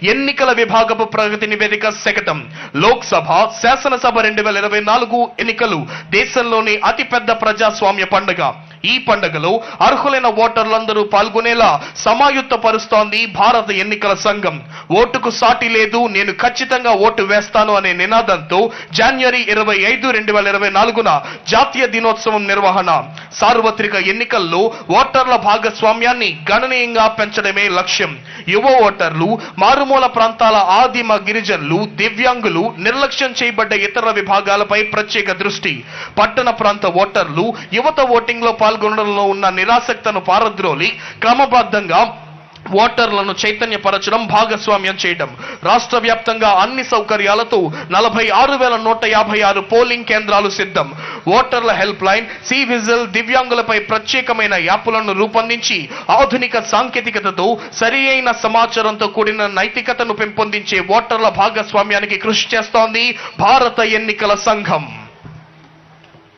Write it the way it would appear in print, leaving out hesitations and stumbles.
ఎన్నికల విభాగపు ప్రగతి నివేదిక శకటం. లోక్సభ, శాసనసభ 2024 ఎన్నికలు దేశంలోని అతిపెద్ద ప్రజాస్వామ్య పండుగ. ఈ పండుగలో అర్హులైన ఓటర్లందరూ పాల్గొనేలా సమాయుత్తపరుస్తోంది భారత ఎన్నికల సంఘం. ఓటుకు సాటి లేదు, నేను ఖచ్చితంగా ఓటు వేస్తాను అనే నినాదంతో జనవరి 25, 2024న జాతీయ దినోత్సవం నిర్వహణ. సార్వత్రిక ఎన్నికల్లో ఓటర్ల భాగస్వామ్యాన్ని గణనీయంగా పెంచడమే లక్ష్యం. యువ ఓటర్లు, మారుమూల ప్రాంతాల ఆదిమ గిరిజనులు, దివ్యాంగులు, నిర్లక్ష్యం చేయబడ్డ ఇతర విభాగాలపై ప్రత్యేక దృష్టి. పట్టణ ప్రాంత ఓటర్లు, యువత ఓటింగ్ లో పాల్గొనడంలో ఉన్న నిరాసక్తను పారద్రోలి క్రమబద్ధంగా ఓటర్లను చైతన్యపరచడం, భాగస్వామ్యం చేయడం. రాష్ట్ర వ్యాప్తంగా అన్ని సౌకర్యాలతో 46,156 పోలింగ్ కేంద్రాలు సిద్ధం. ఓటర్ల హెల్ప్ లైన్, సి విజిల్, దివ్యాంగులపై ప్రత్యేకమైన యాప్లను రూపొందించి ఆధునిక సాంకేతికతతో సరియైన సమాచారంతో కూడిన నైతికతను పెంపొందించే ఓటర్ల భాగస్వామ్యానికి కృషి చేస్తోంది భారత ఎన్నికల సంఘం.